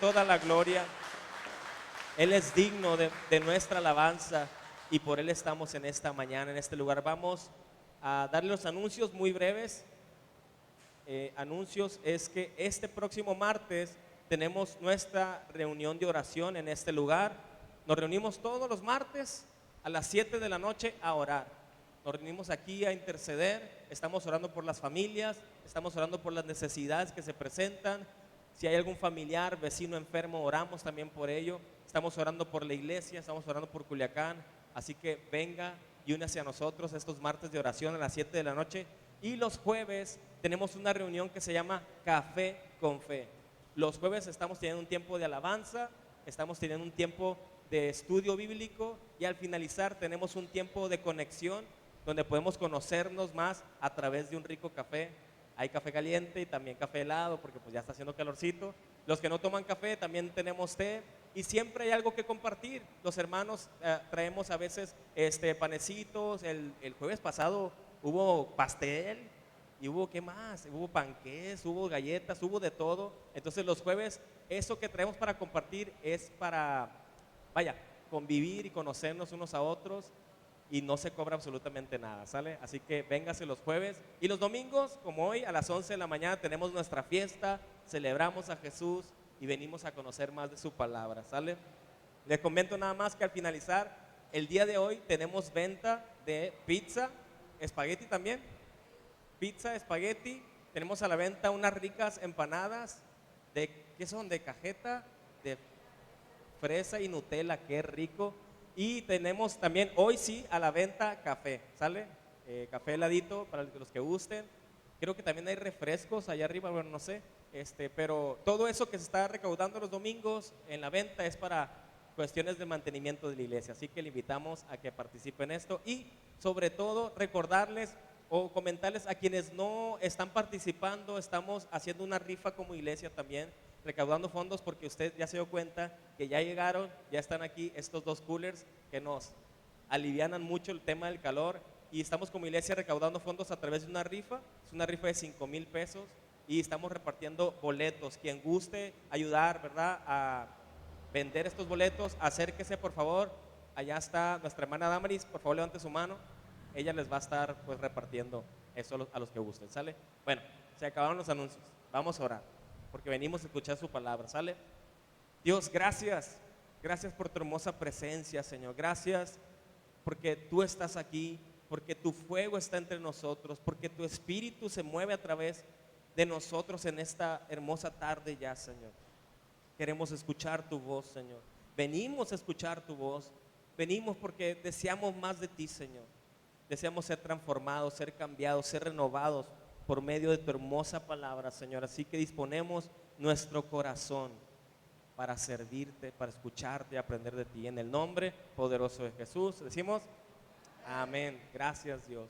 toda la gloria. Él es digno de nuestra alabanza y por Él estamos en esta mañana, en este lugar. Vamos a darle los anuncios muy breves. Anuncios es que este próximo martes tenemos nuestra reunión de oración en este lugar. Nos reunimos todos los martes a las 7 de la noche a orar. Nos reunimos aquí a interceder, estamos orando por las familias, estamos orando por las necesidades que se presentan. Si hay algún familiar, vecino enfermo, oramos también por ello. Estamos orando por la iglesia, estamos orando por Culiacán. Así que venga y únase a nosotros estos martes de oración a las 7 de la noche. Y los jueves tenemos una reunión que se llama Café con Fe. Los jueves estamos teniendo un tiempo de alabanza, estamos teniendo un tiempo de estudio bíblico y al finalizar tenemos un tiempo de conexión donde podemos conocernos más a través de un rico café. Hay café caliente y también café helado porque pues ya está haciendo calorcito. Los que no toman café también tenemos té y siempre hay algo que compartir. Los hermanos traemos a veces panecitos. El jueves pasado hubo pastel y hubo, ¿qué más? Hubo panqués, hubo galletas, hubo de todo. Entonces los jueves eso que traemos para compartir es para, vaya, convivir y conocernos unos a otros. Y no se cobra absolutamente nada, ¿sale? Así que véngase los jueves. Y los domingos, como hoy, a las 11 de la mañana tenemos nuestra fiesta, celebramos a Jesús y venimos a conocer más de su palabra, ¿sale? Les comento nada más que al finalizar, el día de hoy tenemos venta de pizza, espagueti también. Pizza, espagueti, tenemos a la venta unas ricas empanadas ¿qué son? De cajeta, de fresa y Nutella, qué rico. Y tenemos también hoy sí a la venta café, ¿sale? Café heladito para los que gusten. Creo que también hay refrescos allá arriba, bueno, no sé. Pero todo eso que se está recaudando los domingos en la venta es para cuestiones de mantenimiento de la iglesia. Así que le invitamos a que participen en esto y sobre todo recordarles o comentarles a quienes no están participando, estamos haciendo una rifa como iglesia también, recaudando fondos porque usted ya se dio cuenta que ya llegaron, ya están aquí estos dos coolers que nos alivianan mucho el tema del calor y estamos como iglesia recaudando fondos a través de una rifa, es una rifa de 5,000 pesos y estamos repartiendo boletos. Quien guste ayudar, ¿verdad?, a vender estos boletos, acérquese por favor, allá está nuestra hermana Damaris, por favor levante su mano, ella les va a estar pues repartiendo eso a los que gusten, ¿sale? Bueno, se acabaron los anuncios, vamos a orar porque venimos a escuchar su palabra, ¿sale? Dios, gracias, gracias por tu hermosa presencia, Señor, gracias porque tú estás aquí, porque tu fuego está entre nosotros, porque tu espíritu se mueve a través de nosotros en esta hermosa tarde ya, Señor. Queremos escuchar tu voz, Señor. Venimos a escuchar tu voz, venimos porque deseamos más de ti, Señor. Deseamos ser transformados, ser cambiados, ser renovados por medio de tu hermosa palabra, Señor. Así que disponemos nuestro corazón para servirte, para escucharte y aprender de ti. En el nombre poderoso de Jesús, decimos amén. Gracias, Dios.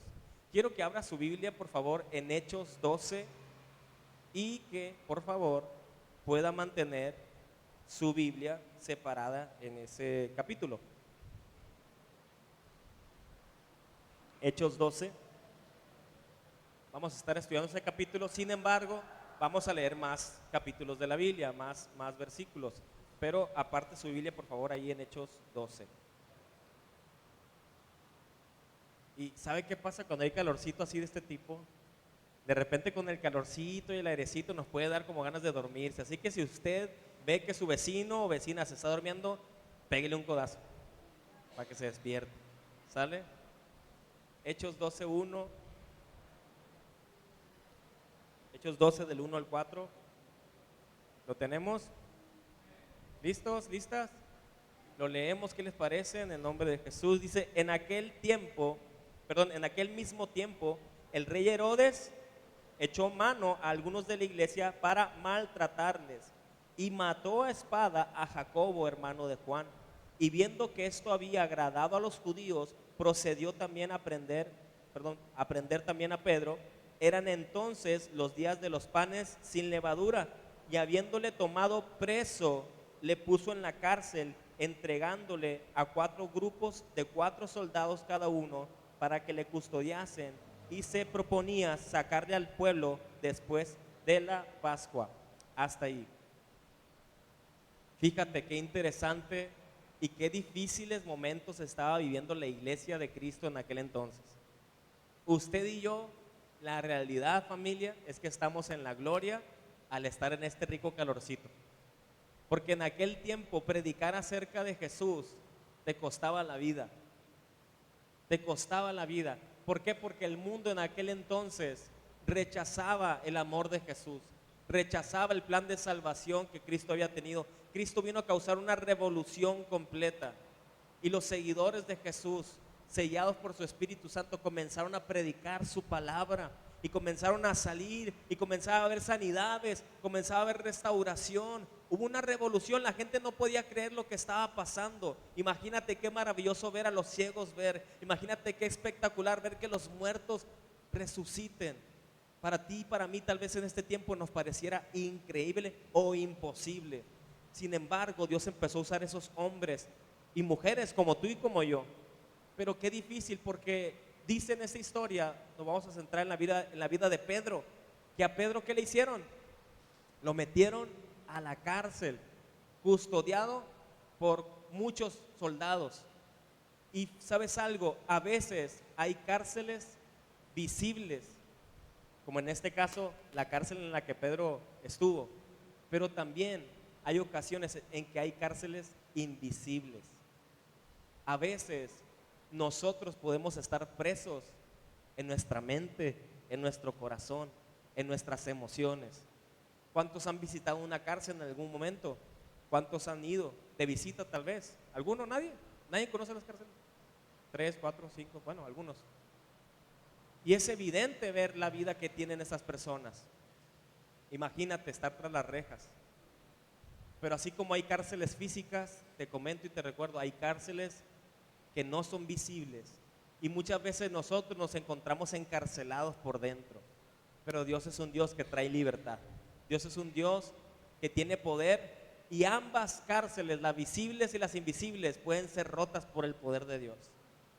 Quiero que abra su Biblia, por favor, en Hechos 12 y que, por favor, pueda mantener su Biblia separada en ese capítulo. Hechos 12. Vamos a estar estudiando ese capítulo, sin embargo, vamos a leer más capítulos de la Biblia, más versículos. Pero aparte su Biblia, por favor, ahí en Hechos 12. ¿Y sabe qué pasa cuando hay calorcito así de este tipo? De repente con el calorcito y el airecito nos puede dar como ganas de dormirse. Así que si usted ve que su vecino o vecina se está durmiendo, pégale un codazo para que se despierte. ¿Sale? Hechos 12:1. Hechos 12 del 1 al 4. ¿Lo tenemos? ¿Listos? ¿Listas? Lo leemos, ¿qué les parece? En el nombre de Jesús. Dice, en aquel mismo tiempo, el rey Herodes echó mano a algunos de la iglesia para maltratarles y mató a espada a Jacobo, hermano de Juan. Y viendo que esto había agradado a los judíos, procedió también a prender también a Pedro. Eran entonces los días de los panes sin levadura, y habiéndole tomado preso, le puso en la cárcel, entregándole a 4 grupos de 4 soldados cada uno, para que le custodiasen, y se proponía sacarle al pueblo después de la Pascua. Hasta ahí. Fíjate qué interesante y qué difíciles momentos estaba viviendo la iglesia de Cristo en aquel entonces. Usted y yo, la realidad, familia, es que estamos en la gloria al estar en este rico calorcito. Porque en aquel tiempo predicar acerca de Jesús te costaba la vida. Te costaba la vida. ¿Por qué? Porque el mundo en aquel entonces rechazaba el amor de Jesús, rechazaba el plan de salvación que Cristo había tenido. Cristo vino a causar una revolución completa y los seguidores de Jesús, sellados por su Espíritu Santo, comenzaron a predicar su palabra y comenzaron a salir y comenzaba a haber sanidades, comenzaba a haber restauración. Hubo una revolución, la gente no podía creer lo que estaba pasando. Imagínate qué maravilloso ver a los ciegos ver, imagínate qué espectacular ver que los muertos resuciten. Para ti y para mí tal vez en este tiempo nos pareciera increíble o imposible. Sin embargo, Dios empezó a usar esos hombres y mujeres como tú y como yo. Pero qué difícil, porque dice en esta historia, nos vamos a centrar en la vida de Pedro, que a Pedro ¿qué le hicieron? Lo metieron a la cárcel, custodiado por muchos soldados. Y sabes algo, a veces hay cárceles visibles, como en este caso la cárcel en la que Pedro estuvo, pero también hay ocasiones en que hay cárceles invisibles. A veces nosotros podemos estar presos en nuestra mente, en nuestro corazón, en nuestras emociones. ¿Cuántos han visitado una cárcel en algún momento? ¿Cuántos han ido de visita tal vez? ¿Alguno? ¿Nadie? ¿Nadie conoce las cárceles? 3, 4, 5, bueno, algunos. Y es evidente ver la vida que tienen esas personas. Imagínate estar tras las rejas. Pero así como hay cárceles físicas, te comento y te recuerdo, hay cárceles que no son visibles. Y muchas veces nosotros nos encontramos encarcelados por dentro. Pero Dios es un Dios que trae libertad. Dios es un Dios que tiene poder, y ambas cárceles, las visibles y las invisibles, pueden ser rotas por el poder de Dios.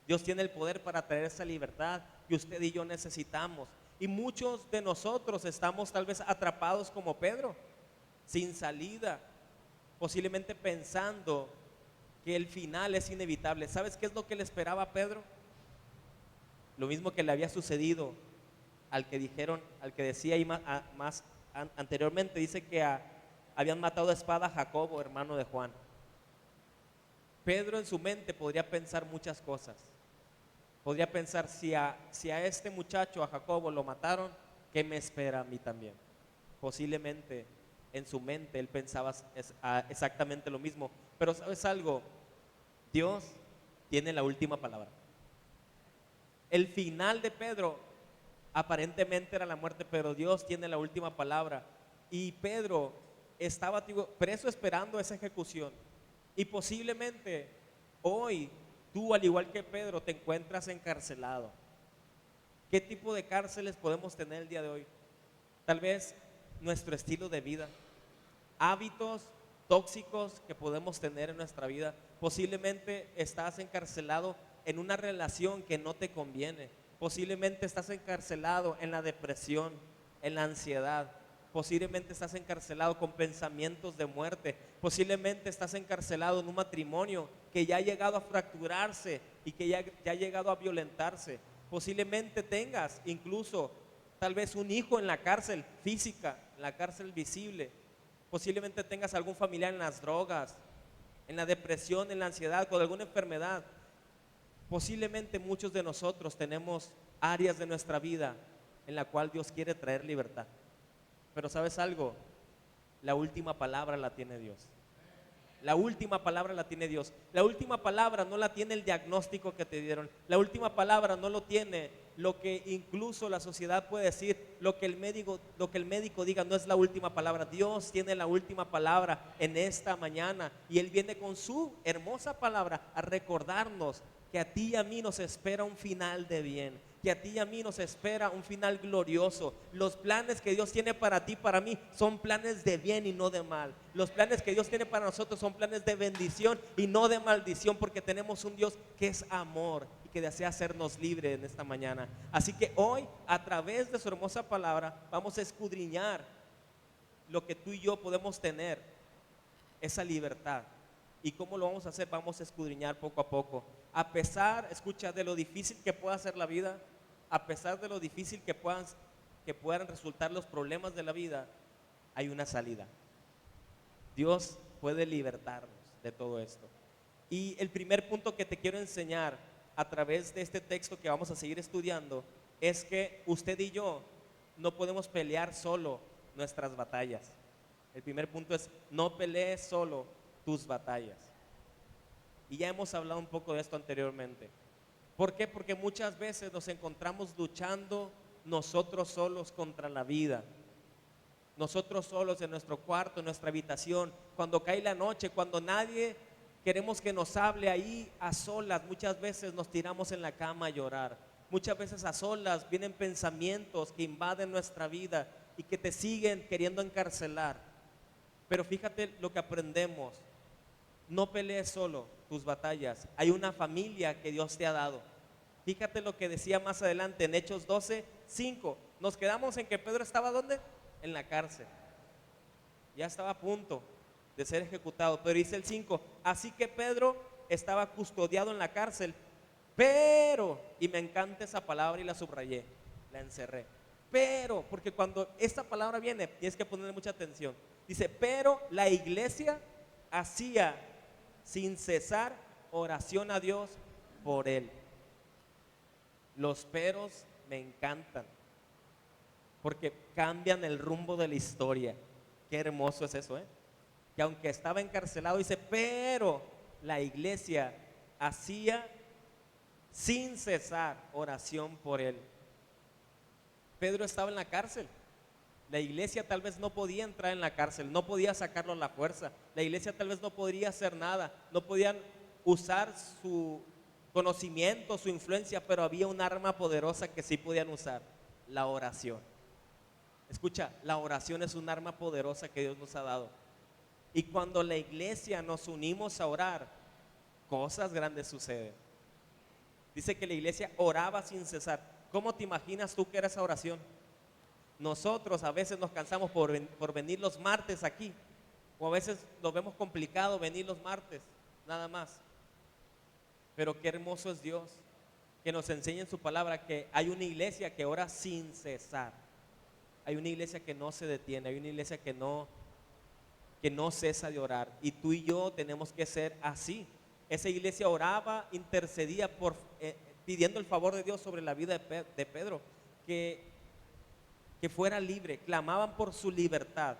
Dios tiene el poder para traer esa libertad que usted y yo necesitamos. Y muchos de nosotros estamos tal vez atrapados como Pedro, sin salida, posiblemente pensando que el final es inevitable. ¿Sabes qué es lo que le esperaba a Pedro? Lo mismo que le había sucedido al que dijeron, al que decía ahí más anteriormente, dice que habían matado a espada a Jacobo, hermano de Juan. Pedro en su mente podría pensar muchas cosas. Podría pensar, si a este muchacho, a Jacobo, lo mataron, ¿qué me espera a mí también? Posiblemente en su mente él pensaba exactamente lo mismo. Pero ¿sabes algo? Dios tiene la última palabra. El final de Pedro aparentemente era la muerte, pero Dios tiene la última palabra. Y Pedro estaba preso esperando esa ejecución. Y posiblemente hoy tú, al igual que Pedro, te encuentras encarcelado. ¿Qué tipo de cárceles podemos tener el día de hoy? Tal vez nuestro estilo de vida, hábitos tóxicos que podemos tener en nuestra vida. Posiblemente estás encarcelado en una relación que no te conviene. Posiblemente estás encarcelado en la depresión, en la ansiedad. Posiblemente estás encarcelado con pensamientos de muerte. Posiblemente estás encarcelado en un matrimonio que ya ha llegado a fracturarse y que ya ha llegado a violentarse. Posiblemente tengas incluso tal vez un hijo en la cárcel física, en la cárcel visible. Posiblemente tengas algún familiar en las drogas, en la depresión, en la ansiedad, con alguna enfermedad. Posiblemente muchos de nosotros tenemos áreas de nuestra vida en la cual Dios quiere traer libertad. Pero ¿sabes algo? La última palabra la tiene Dios. La última palabra la tiene Dios. La última palabra no la tiene el diagnóstico que te dieron. La última palabra no lo tiene lo que incluso la sociedad puede decir. Lo que el médico diga no es la última palabra. Dios tiene la última palabra en esta mañana. Y Él viene con su hermosa palabra a recordarnos que a ti y a mí nos espera un final de bien, que a ti y a mí nos espera un final glorioso. Los planes que Dios tiene para ti, para mí, son planes de bien y no de mal. Los planes que Dios tiene para nosotros son planes de bendición y no de maldición, porque tenemos un Dios que es amor y que desea hacernos libres en esta mañana. Así que hoy, a través de su hermosa palabra, vamos a escudriñar lo que tú y yo podemos tener esa libertad. ¿Y cómo lo vamos a hacer? Vamos a escudriñar poco a poco. A pesar, escucha, de lo difícil que pueda ser la vida, a pesar de lo difícil que puedan resultar los problemas de la vida, hay una salida. Dios puede libertarnos de todo esto. Y el primer punto que te quiero enseñar a través de este texto que vamos a seguir estudiando es que usted y yo no podemos pelear solo nuestras batallas. El primer punto es: no pelees solo tus batallas. Y ya hemos hablado un poco de esto anteriormente. ¿Por qué? Porque muchas veces nos encontramos luchando nosotros solos contra la vida. Nosotros solos en nuestro cuarto, en nuestra habitación, cuando cae la noche, cuando nadie queremos que nos hable, ahí a solas, muchas veces nos tiramos en la cama a llorar. Muchas veces a solas vienen pensamientos que invaden nuestra vida y que te siguen queriendo encarcelar. Pero fíjate lo que aprendemos: no pelees solo tus batallas. Hay una familia que Dios te ha dado. Fíjate lo que decía más adelante en Hechos 12:5. Nos quedamos en que Pedro estaba ¿dónde? En la cárcel. Ya estaba a punto de ser ejecutado. Pero dice el 5: así que Pedro estaba custodiado en la cárcel, pero, y me encanta esa palabra y la subrayé, la encerré. Pero, porque cuando esta palabra viene, tienes que ponerle mucha atención. Dice: pero la iglesia hacía sin cesar oración a Dios por él. Los peros me encantan, porque cambian el rumbo de la historia. Qué hermoso es eso, que aunque estaba encarcelado, dice, pero la iglesia hacía sin cesar oración por él. Pedro estaba en la cárcel. La iglesia tal vez no podía entrar en la cárcel, no podía sacarlo a la fuerza. La iglesia tal vez no podría hacer nada, no podían usar su conocimiento, su influencia, pero había un arma poderosa que sí podían usar: la oración. Escucha, la oración es un arma poderosa que Dios nos ha dado. Y cuando la iglesia nos unimos a orar, cosas grandes suceden. Dice que la iglesia oraba sin cesar. ¿Cómo te imaginas tú que era esa oración? Nosotros a veces nos cansamos por venir los martes aquí, o a veces lo vemos complicado venir los martes, nada más. Pero qué hermoso es Dios, que nos enseña en su palabra que hay una iglesia que ora sin cesar. Hay una iglesia que no se detiene, hay una iglesia que no cesa de orar. Y tú y yo tenemos que ser así. Esa iglesia oraba, intercedía pidiendo el favor de Dios sobre la vida de Pedro, que fuera libre, clamaban por su libertad.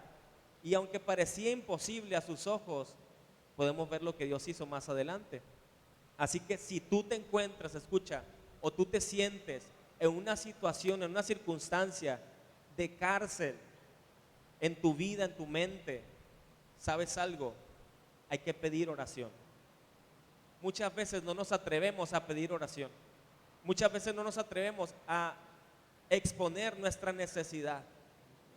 Y aunque parecía imposible a sus ojos, podemos ver lo que Dios hizo más adelante. Así que si tú te encuentras, escucha, o tú te sientes en una situación, en una circunstancia de cárcel en tu vida, en tu mente, ¿sabes algo? Hay que pedir oración. Muchas veces no nos atrevemos a pedir oración. Muchas veces no nos atrevemos a exponer nuestra necesidad.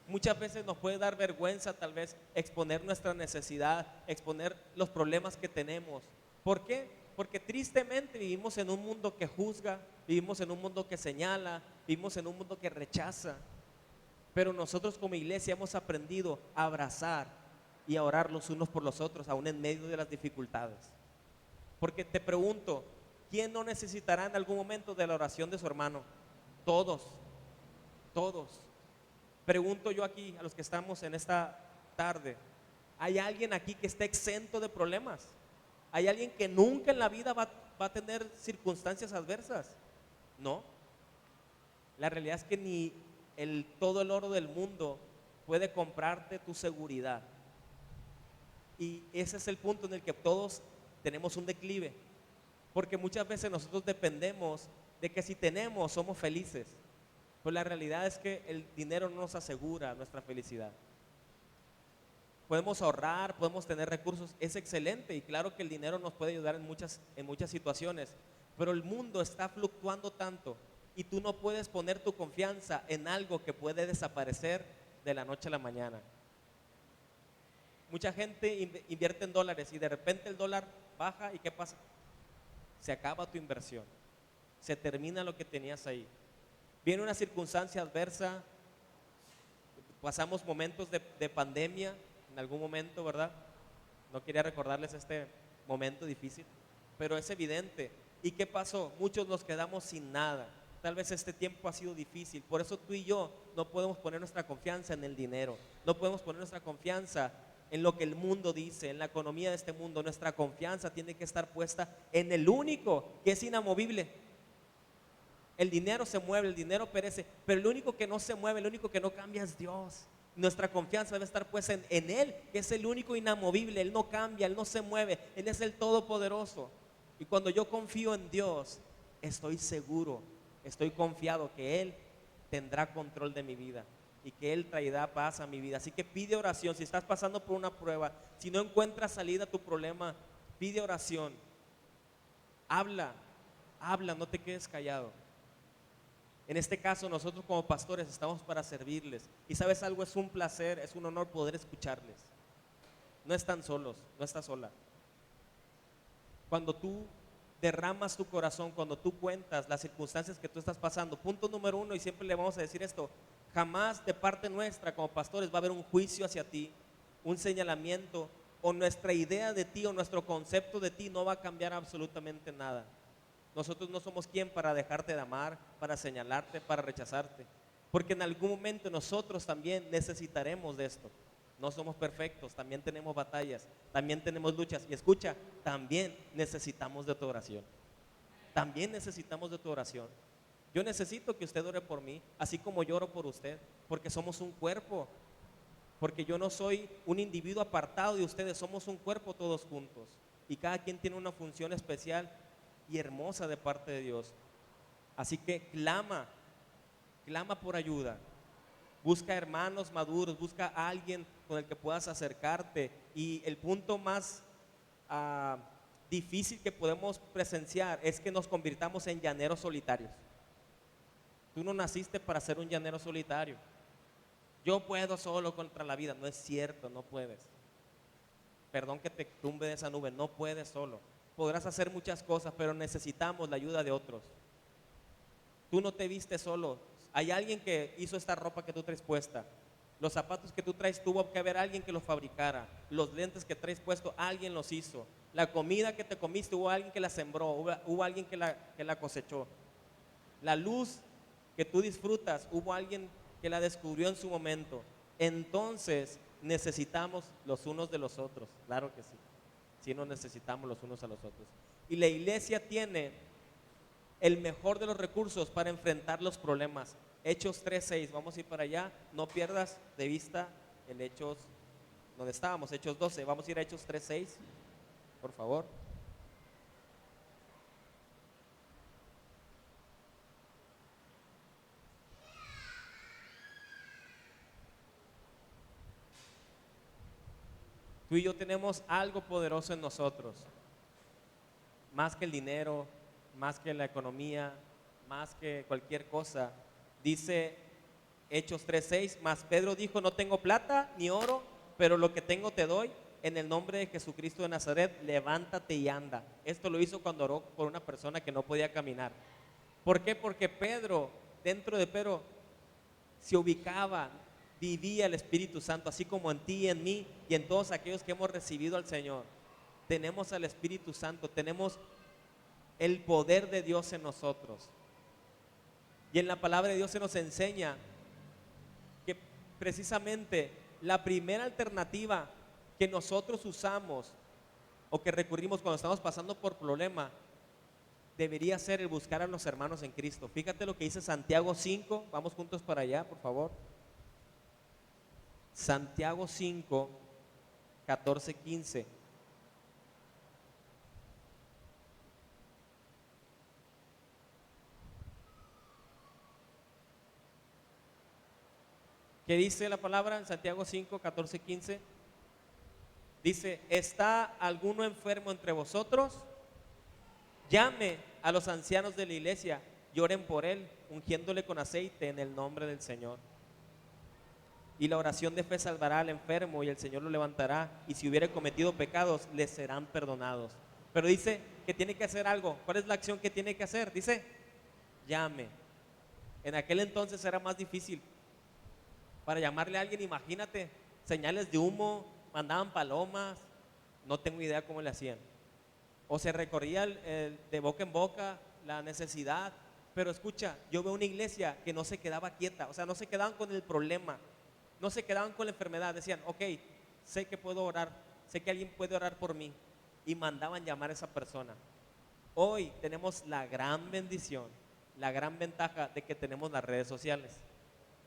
Muchas veces nos puede dar vergüenza tal vez exponer nuestra necesidad, exponer los problemas que tenemos. ¿Por qué? Porque tristemente vivimos en un mundo que juzga, vivimos en un mundo que señala, vivimos en un mundo que rechaza. Pero nosotros como iglesia hemos aprendido a abrazar y a orar los unos por los otros, aún en medio de las dificultades. Porque te pregunto, ¿quién no necesitará en algún momento de la oración de su hermano? Todos, todos. Pregunto yo aquí a los que estamos en esta tarde: ¿hay alguien aquí que esté exento de problemas? ¿Hay alguien que nunca en la vida va a tener circunstancias adversas? No. La realidad es que ni todo el oro del mundo puede comprarte tu seguridad. Y ese es el punto en el que todos tenemos un declive, porque muchas veces nosotros dependemos de que si tenemos somos felices. Pues la realidad es que el dinero no nos asegura nuestra felicidad. Podemos ahorrar, podemos tener recursos, es excelente, y claro que el dinero nos puede ayudar en muchas situaciones, pero el mundo está fluctuando tanto y tú no puedes poner tu confianza en algo que puede desaparecer de la noche a la mañana. Mucha gente invierte en dólares y de repente el dólar baja y ¿qué pasa? Se acaba tu inversión, se termina lo que tenías ahí. Viene una circunstancia adversa, pasamos momentos de pandemia en algún momento, ¿verdad? No quería recordarles este momento difícil, pero es evidente. ¿Y qué pasó? Muchos nos quedamos sin nada. Tal vez este tiempo ha sido difícil. Por eso tú y yo no podemos poner nuestra confianza en el dinero. No podemos poner nuestra confianza en lo que el mundo dice, en la economía de este mundo. Nuestra confianza tiene que estar puesta en el único que es inamovible. El dinero se mueve, el dinero perece, pero el único que no se mueve, el único que no cambia es Dios. Nuestra confianza debe estar puesta en Él, que es el único inamovible. Él no cambia, Él no se mueve, Él es el todopoderoso. Y cuando yo confío en Dios, estoy seguro, estoy confiado que Él tendrá control de mi vida y que Él traerá paz a mi vida. Así que pide oración. Si estás pasando por una prueba, si no encuentras salida a tu problema, pide oración. Habla, no te quedes callado. En este caso, nosotros como pastores estamos para servirles. Y sabes algo, es un placer, es un honor poder escucharles. No están solos, no estás sola. Cuando tú derramas tu corazón, cuando tú cuentas las circunstancias que tú estás pasando, punto número uno, y siempre le vamos a decir esto: jamás de parte nuestra como pastores va a haber un juicio hacia ti, un señalamiento, o nuestra idea de ti o nuestro concepto de ti no va a cambiar absolutamente nada. Nosotros no somos quien para dejarte de amar, para señalarte, para rechazarte, porque en algún momento nosotros también necesitaremos de esto. No somos perfectos, también tenemos batallas, también tenemos luchas. Y escucha, también necesitamos de tu oración. También necesitamos de tu oración. Yo necesito que usted ore por mí, así como yo oro por usted, porque somos un cuerpo. Porque yo no soy un individuo apartado de ustedes, somos un cuerpo todos juntos. Y cada quien tiene una función especial y hermosa de parte de Dios. Así que clama por ayuda. Busca hermanos maduros, busca a alguien con el que puedas acercarte. Y el punto más difícil que podemos presenciar es que nos convirtamos en llaneros solitarios. Tú no naciste para ser un llanero solitario. Yo puedo solo contra la vida. No es cierto, no puedes. Perdón que te tumbe de esa nube, no puedes solo. Podrás hacer muchas cosas, pero necesitamos la ayuda de otros. Tú no te vistes solo. Hay alguien que hizo esta ropa que tú traes puesta. Los zapatos que tú traes tuvo que haber alguien que los fabricara. Los lentes que traes puesto, alguien los hizo. La comida que te comiste, hubo alguien que la sembró, hubo alguien que la cosechó. La luz que tú disfrutas, hubo alguien que la descubrió en su momento. Entonces necesitamos los unos de los otros, claro que sí. Sí nos necesitamos los unos a los otros. Y la iglesia tiene el mejor de los recursos para enfrentar los problemas. Hechos 3:6, vamos a ir para allá. No pierdas de vista el Hechos, donde estábamos, Hechos 12. Vamos a ir a Hechos 3:6, por favor. Tú y yo tenemos algo poderoso en nosotros, más que el dinero, más que la economía, más que cualquier cosa. Dice Hechos 3:6, mas Pedro dijo: no tengo plata ni oro, pero lo que tengo te doy. En el nombre de Jesucristo de Nazaret, levántate y anda. Esto lo hizo cuando oró por una persona que no podía caminar. ¿Por qué? Porque Pedro, dentro de Pedro, se ubicaba, vivía el Espíritu Santo, así como en ti y en mí y en todos aquellos que hemos recibido al Señor. Tenemos al Espíritu Santo, tenemos el poder de Dios en nosotros. Y en la palabra de Dios se nos enseña que precisamente la primera alternativa que nosotros usamos o que recurrimos cuando estamos pasando por problema debería ser el buscar a los hermanos en Cristo. Fíjate lo que dice Santiago 5, vamos juntos para allá, por favor. Santiago 5, 14, 15. ¿Qué dice la palabra en Santiago 5, 14, 15? Dice: ¿está alguno enfermo entre vosotros? Llame a los ancianos de la iglesia y oren por él, ungiéndole con aceite en el nombre del Señor. Y la oración de fe salvará al enfermo y el Señor lo levantará, y si hubiere cometido pecados, le serán perdonados. Pero dice que tiene que hacer algo. ¿Cuál es la acción que tiene que hacer? Dice: llame. En aquel entonces era más difícil. Para llamarle a alguien, imagínate, señales de humo, mandaban palomas, No tengo idea cómo le hacían. O se recorría de boca en boca la necesidad. Pero escucha, yo veo una iglesia que no se quedaba quieta, o sea, no se quedaban con el problema, no se quedaban con la enfermedad. Decían, ok, sé que puedo orar, sé que alguien puede orar por mí, y mandaban llamar a esa persona. Hoy tenemos la gran bendición, la gran ventaja de que tenemos las redes sociales,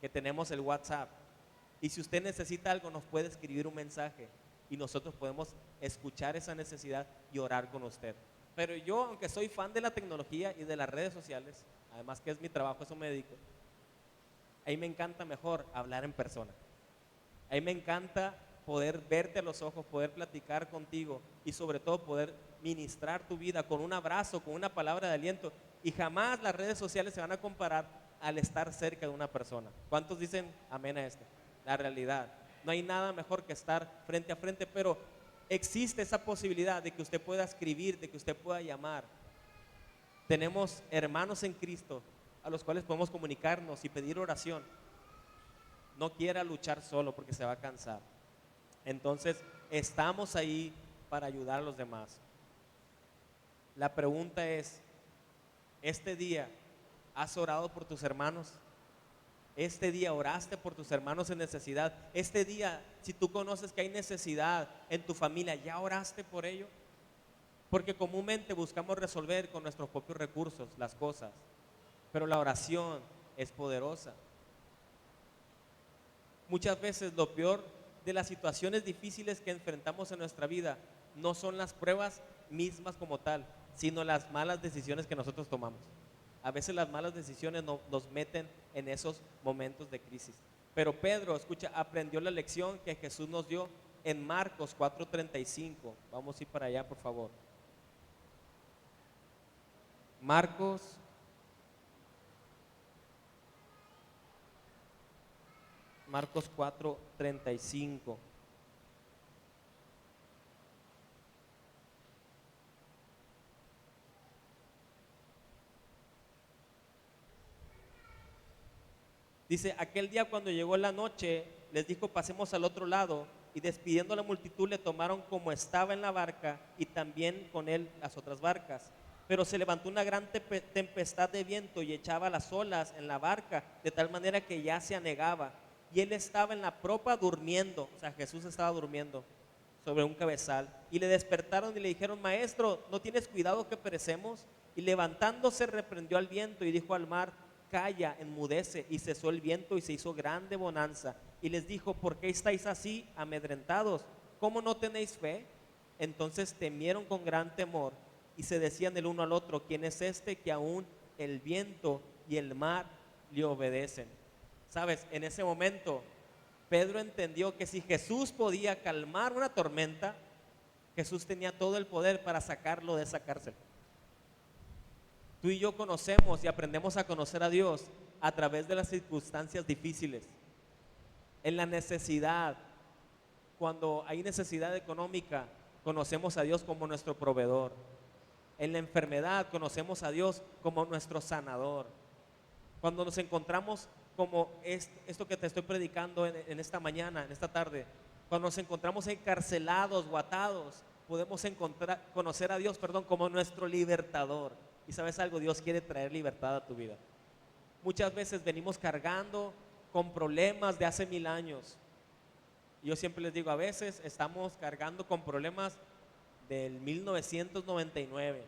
que tenemos el WhatsApp. Y si usted necesita algo, nos puede escribir un mensaje y nosotros podemos escuchar esa necesidad y orar con usted. Pero yo, aunque soy fan de la tecnología y de las redes sociales, además que es mi trabajo, es un médico, a mí me encanta mejor hablar en persona. A mí me encanta poder verte a los ojos, poder platicar contigo y sobre todo poder ministrar tu vida con un abrazo, con una palabra de aliento. Y jamás las redes sociales se van a comparar al estar cerca de una persona. ¿Cuántos dicen amén a esto? La realidad. No hay nada mejor que estar frente a frente, pero existe esa posibilidad de que usted pueda escribir, de que usted pueda llamar. Tenemos hermanos en Cristo a los cuales podemos comunicarnos y pedir oración. No quiera luchar solo porque se va a cansar. Entonces, estamos ahí para ayudar a los demás. La pregunta es, este día, ¿has orado por tus hermanos? Este día oraste por tus hermanos en necesidad. Este día, si tú conoces que hay necesidad en tu familia, ¿ya oraste por ello? Porque comúnmente buscamos resolver con nuestros propios recursos las cosas, pero la oración es poderosa. Muchas veces lo peor de las situaciones difíciles que enfrentamos en nuestra vida no son las pruebas mismas como tal, sino las malas decisiones que nosotros tomamos. A veces las malas decisiones nos meten en esos momentos de crisis. Pero Pedro, escucha, aprendió la lección que Jesús nos dio en Marcos 4:35. Vamos a ir para allá, por favor. Marcos 4:35. Dice, aquel día cuando llegó la noche, les dijo, pasemos al otro lado, y despidiendo a la multitud le tomaron como estaba en la barca y también con él las otras barcas. Pero se levantó una gran tempestad de viento y echaba las olas en la barca, de tal manera que ya se anegaba. Y él estaba en la propa durmiendo, o sea, Jesús estaba durmiendo sobre un cabezal. Y le despertaron y le dijeron, maestro, ¿no tienes cuidado que perecemos? Y levantándose reprendió al viento y dijo al mar, calla, enmudece. Y cesó el viento y se hizo grande bonanza. Y les dijo, ¿por qué estáis así amedrentados? ¿Cómo no tenéis fe? Entonces temieron con gran temor y se decían el uno al otro, ¿quién es este que aún el viento y el mar le obedecen? Sabes, en ese momento Pedro entendió que si Jesús podía calmar una tormenta, Jesús tenía todo el poder para sacarlo de esa cárcel. Tú y yo conocemos y aprendemos a conocer a Dios a través de las circunstancias difíciles, en la necesidad. Cuando hay necesidad económica, conocemos a Dios como nuestro proveedor. En la enfermedad, conocemos a Dios como nuestro sanador. Cuando nos encontramos como esto que te estoy predicando en esta mañana, en esta tarde, cuando nos encontramos encarcelados o atados, podemos conocer a Dios, como nuestro libertador. Y sabes algo, Dios quiere traer libertad a tu vida. Muchas veces venimos cargando con problemas de hace 1000 años. Yo siempre les digo, a veces estamos cargando con problemas del 1999.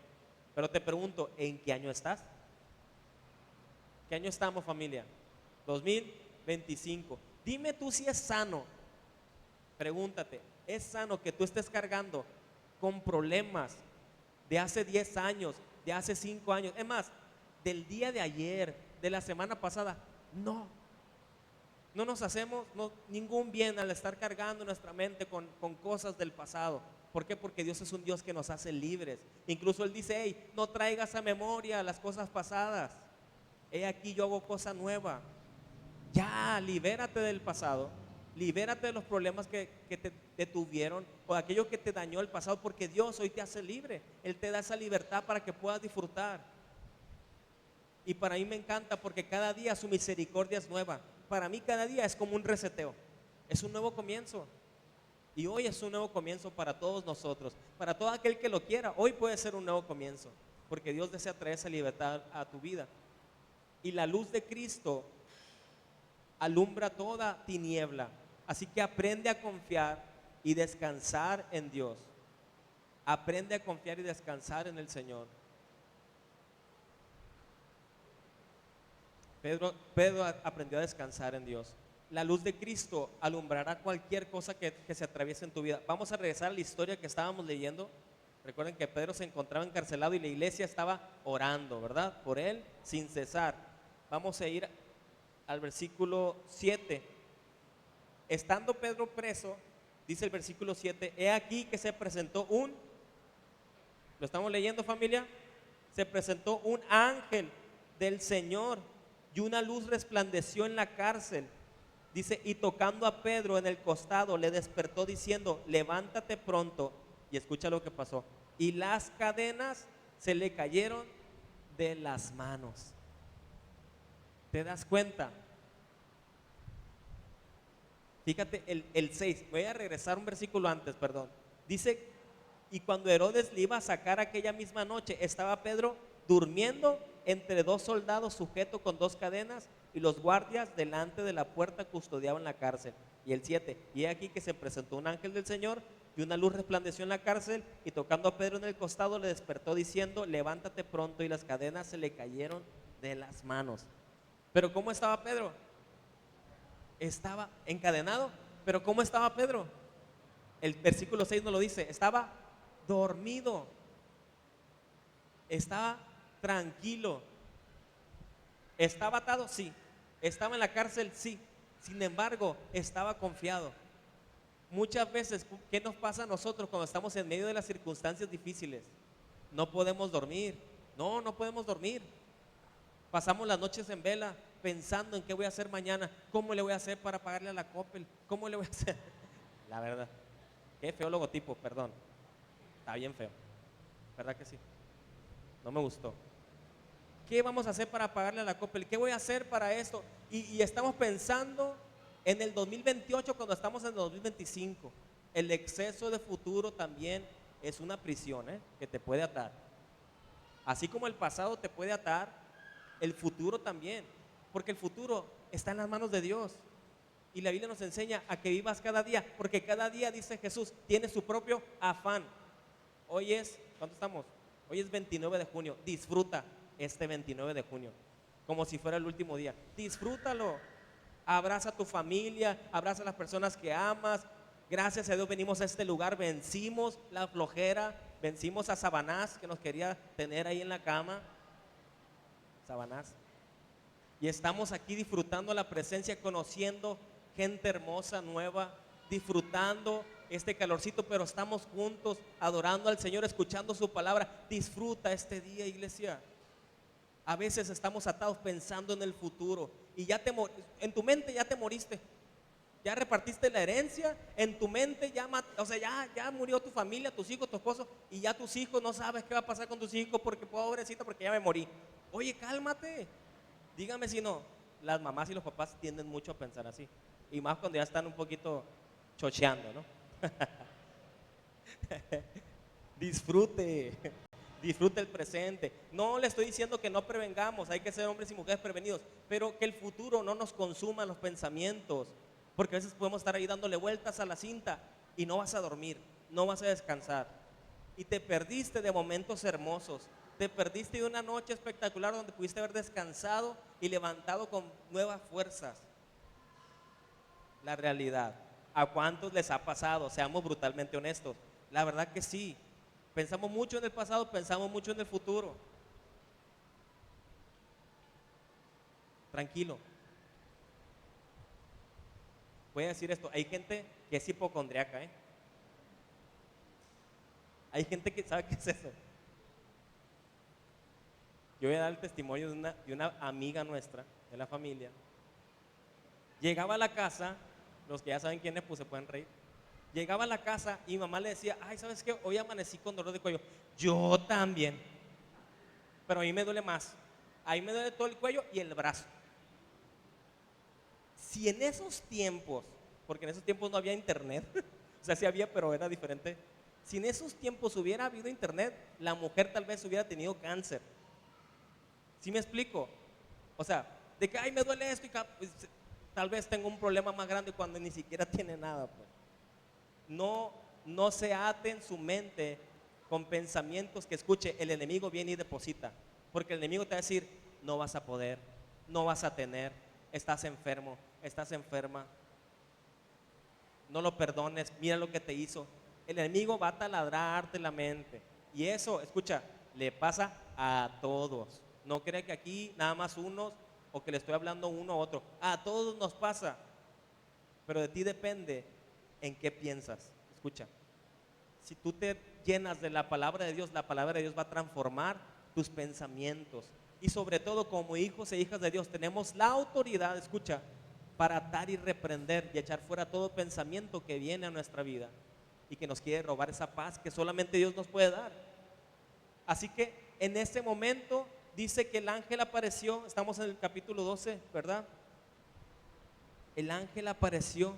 Pero te pregunto, ¿en qué año estás? ¿Qué año estamos, familia? 2025. Dime tú si es sano. Pregúntate, ¿es sano que tú estés cargando con problemas de hace 10 años, de hace 5 años? Es más, del día de ayer, de la semana pasada. No nos hacemos ningún bien al estar cargando nuestra mente con cosas del pasado. ¿Por qué? Porque Dios es un Dios que nos hace libres. Incluso Él dice, hey, no traigas a memoria las cosas pasadas. He aquí yo hago cosa nueva. Ya, libérate del pasado. Libérate de los problemas que te detuvieron o de aquello que te dañó el pasado, porque Dios hoy te hace libre. Él te da esa libertad para que puedas disfrutar. Y para mí me encanta porque cada día su misericordia es nueva. Para mí cada día es como un reseteo. Es un nuevo comienzo. Y hoy es un nuevo comienzo para todos nosotros, para todo aquel que lo quiera. Hoy puede ser un nuevo comienzo, porque Dios desea traer esa libertad a tu vida. Y la luz de Cristo alumbra toda tiniebla. Así que aprende a confiar y descansar en Dios. Aprende a confiar y descansar en el Señor. Pedro aprendió a descansar en Dios. La luz de Cristo alumbrará cualquier cosa que se atraviese en tu vida. Vamos a regresar a la historia que estábamos leyendo. Recuerden que Pedro se encontraba encarcelado y la iglesia estaba orando, ¿verdad? Por él sin cesar. Vamos a ir al versículo 7. Estando Pedro preso, dice el versículo 7, he aquí que se presentó ¿lo estamos leyendo, familia? Se presentó un ángel del Señor y una luz resplandeció en la cárcel. Dice, y tocando a Pedro en el costado, le despertó diciendo, levántate pronto. Y escucha lo que pasó. Y las cadenas se le cayeron de las manos. ¿Te das cuenta? Fíjate el 6. Voy a regresar un versículo antes, perdón. Dice, y cuando Herodes le iba a sacar aquella misma noche, estaba Pedro durmiendo entre dos soldados sujeto con dos cadenas, y los guardias delante de la puerta custodiaban la cárcel. Y el 7, y he aquí que se presentó un ángel del Señor y una luz resplandeció en la cárcel, y tocando a Pedro en el costado le despertó diciendo, levántate pronto, y las cadenas se le cayeron de las manos. Pero ¿cómo estaba Pedro? Estaba encadenado, pero ¿cómo estaba Pedro? El versículo 6 nos lo dice, estaba dormido, estaba tranquilo. ¿Estaba atado? Sí. ¿Estaba en la cárcel? Sí. Sin embargo, estaba confiado. Muchas veces, ¿qué nos pasa a nosotros cuando estamos en medio de las circunstancias difíciles? No podemos dormir. No podemos dormir. Pasamos las noches en vela pensando en qué voy a hacer mañana, cómo le voy a hacer para pagarle a la Coppel, cómo le voy a hacer. La verdad, qué feo logotipo, perdón. Está bien feo. ¿Verdad que sí? No me gustó. ¿Qué vamos a hacer para pagarle a la Coppel? ¿Qué voy a hacer para esto? Y estamos pensando en el 2028 cuando estamos en el 2025. El exceso de futuro también es una prisión, que te puede atar. Así como el pasado te puede atar, el futuro también. Porque el futuro está en las manos de Dios. Y la Biblia nos enseña a que vivas cada día. Porque cada día, dice Jesús, tiene su propio afán. Hoy es, ¿cuánto estamos? Hoy es 29 de junio. Disfruta este 29 de junio como si fuera el último día. Disfrútalo. Abraza a tu familia, abraza a las personas que amas. Gracias a Dios venimos a este lugar, vencimos la flojera, vencimos a Sabanás que nos quería tener ahí en la cama. Sabanás. Y estamos aquí disfrutando la presencia, conociendo gente hermosa, nueva, disfrutando este calorcito, pero estamos juntos adorando al Señor, escuchando su palabra. Disfruta este día, iglesia. A veces estamos atados pensando en el futuro y en tu mente ya te moriste. Ya repartiste la herencia, en tu mente ya murió tu familia, tus hijos, tu esposo, y ya tus hijos no sabes qué va a pasar con tus hijos porque pobrecito, porque ya me morí. Oye, cálmate. Dígame si no, las mamás y los papás tienden mucho a pensar así. Y más cuando ya están un poquito chocheando, ¿no? Disfrute. Disfruta el presente. No le estoy diciendo que no prevengamos, hay que ser hombres y mujeres prevenidos, pero que el futuro no nos consuma los pensamientos, porque a veces podemos estar ahí dándole vueltas a la cinta y no vas a dormir, no vas a descansar. Y te perdiste de momentos hermosos, te perdiste de una noche espectacular donde pudiste haber descansado y levantado con nuevas fuerzas. La realidad, ¿a cuántos les ha pasado? Seamos brutalmente honestos. La verdad que sí. Pensamos mucho en el pasado, pensamos mucho en el futuro. Tranquilo. Voy a decir esto, hay gente que es hipocondriaca, Hay gente que sabe qué es eso. Yo voy a dar el testimonio de una amiga nuestra, de la familia. Llegaba a la casa, los que ya saben quiénes, pues se pueden reír. Llegaba a la casa y mi mamá le decía, ay, ¿sabes qué? Hoy amanecí con dolor de cuello. Yo también. Pero a mí me duele más. Ahí me duele todo el cuello y el brazo. Si en esos tiempos, porque en esos tiempos no había internet, O sea, sí había, pero era diferente. Si en esos tiempos hubiera habido internet, la mujer tal vez hubiera tenido cáncer. ¿Sí me explico? O sea, de que, ay, me duele esto y pues, tal vez tengo un problema más grande cuando ni siquiera tiene nada. Pues. No, no se ate en su mente con pensamientos que escuche, el enemigo viene y deposita. Porque el enemigo te va a decir, no vas a poder, no vas a tener, estás enfermo, estás enferma, no lo perdones, mira lo que te hizo. El enemigo va a taladrarte la mente. Y eso, escucha, le pasa a todos. No cree que aquí nada más unos o que le estoy hablando uno a otro. A todos nos pasa. Pero de ti depende en qué piensas. Escucha, si tú te llenas de la palabra de Dios, la palabra de Dios va a transformar tus pensamientos. Y sobre todo como hijos e hijas de Dios tenemos la autoridad, escucha, para atar y reprender y echar fuera todo pensamiento que viene a nuestra vida y que nos quiere robar esa paz que solamente Dios nos puede dar. Así que en ese momento dice que el ángel apareció, estamos en el capítulo 12, ¿verdad? El ángel apareció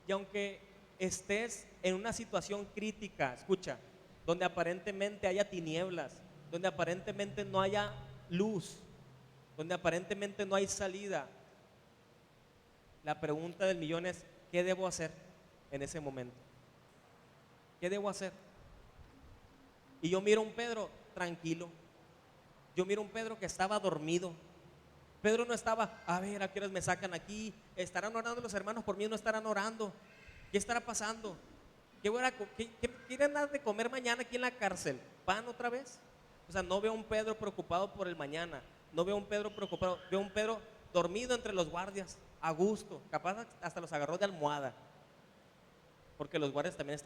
y aunque estés en una situación crítica, escucha, donde aparentemente haya tinieblas, donde aparentemente no haya luz, donde aparentemente no hay salida, la pregunta del millón es, ¿qué debo hacer en ese momento? ¿Qué debo hacer? Y yo miro a un Pedro tranquilo, yo miro a un Pedro que estaba dormido. Pedro no estaba, a ver, ¿a qué horas me sacan aquí? ¿Estarán orando los hermanos por mí? ¿No estarán orando? ¿Qué estará pasando? ¿Qué quieren dar de comer mañana aquí en la cárcel? ¿Pan otra vez? O sea, no veo a un Pedro preocupado por el mañana. No veo a un Pedro preocupado. Veo a un Pedro dormido entre los guardias, a gusto. Capaz hasta los agarró de almohada. Porque los guardias también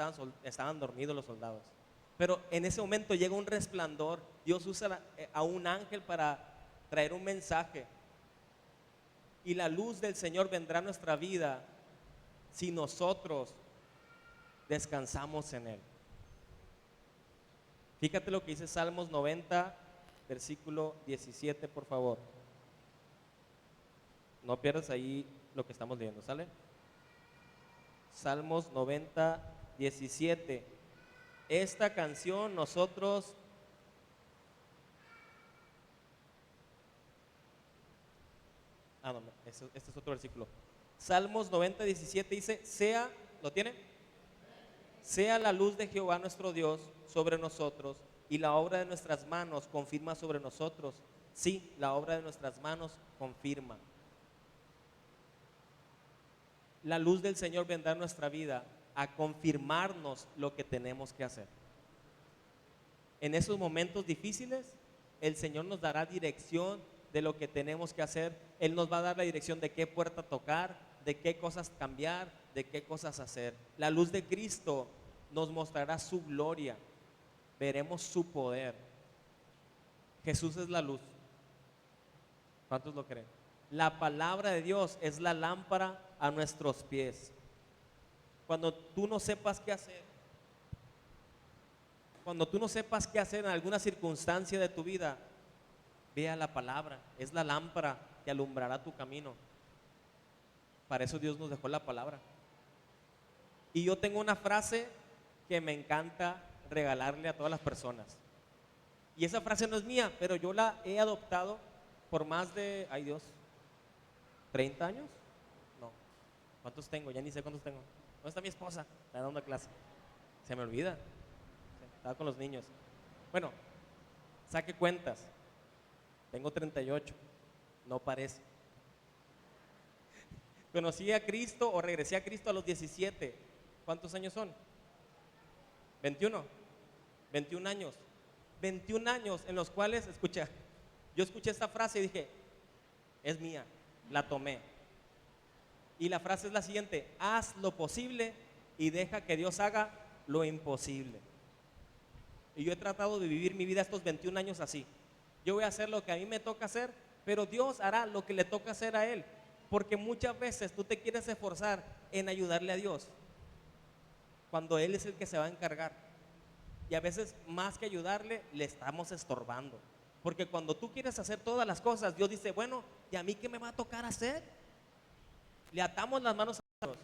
estaban dormidos, los soldados. Pero en ese momento llega un resplandor. Dios usa a un ángel para traer un mensaje. Y la luz del Señor vendrá a nuestra vida si nosotros descansamos en Él. Fíjate lo que dice Salmos 90, versículo 17, por favor. No pierdas ahí lo que estamos leyendo, ¿sale? Salmos 90, 17. Esta canción nosotros no, este es otro versículo. Salmos 90, 17 dice, ¿lo tiene? Sea la luz de Jehová nuestro Dios sobre nosotros y la obra de nuestras manos confirma sobre nosotros. Sí, la obra de nuestras manos confirma. La luz del Señor vendrá a nuestra vida a confirmarnos lo que tenemos que hacer. En esos momentos difíciles, el Señor nos dará dirección de lo que tenemos que hacer. Él nos va a dar la dirección de qué puerta tocar, de qué cosas cambiar, de qué cosas hacer. La luz de Cristo nos mostrará su gloria, veremos su poder. Jesús es la luz. ¿Cuántos lo creen? La palabra de Dios es la lámpara a nuestros pies. Cuando tú no sepas qué hacer, en alguna circunstancia de tu vida, vea la palabra, es la lámpara que alumbrará tu camino. Para eso Dios nos dejó la palabra. Y yo tengo una frase que me encanta regalarle a todas las personas. Y esa frase no es mía, pero yo la he adoptado por más de, ay Dios, 30 años. No, ¿cuántos tengo? Ya ni sé cuántos tengo. ¿Dónde está mi esposa? Está dando clase. Se me olvida. Estaba con los niños. Bueno, saque cuentas. Tengo 38. No parece. Conocí a Cristo o regresé a Cristo a los 17. ¿Cuántos años son? 21. 21 años. 21 años en los cuales, escucha, yo escuché esta frase y dije, es mía, la tomé. Y la frase es la siguiente: haz lo posible y deja que Dios haga lo imposible. Y yo he tratado de vivir mi vida estos 21 años así. Yo voy a hacer lo que a mí me toca hacer, pero Dios hará lo que le toca hacer a Él. Porque muchas veces tú te quieres esforzar en ayudarle a Dios, cuando Él es el que se va a encargar. Y a veces más que ayudarle, le estamos estorbando. Porque cuando tú quieres hacer todas las cosas, Dios dice, bueno, ¿y a mí qué me va a tocar hacer? Le atamos las manos a Dios.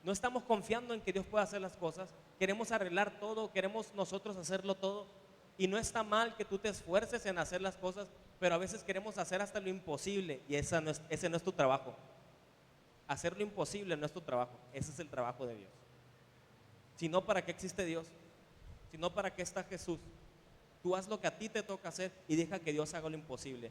No estamos confiando en que Dios pueda hacer las cosas. Queremos arreglar todo, queremos nosotros hacerlo todo. Y no está mal que tú te esfuerces en hacer las cosas, pero a veces queremos hacer hasta lo imposible y ese no es tu trabajo. Hacer lo imposible no es tu trabajo, ese es el trabajo de Dios. Si no, ¿para qué existe Dios? Si no, ¿para qué está Jesús? Tú haz lo que a ti te toca hacer y deja que Dios haga lo imposible.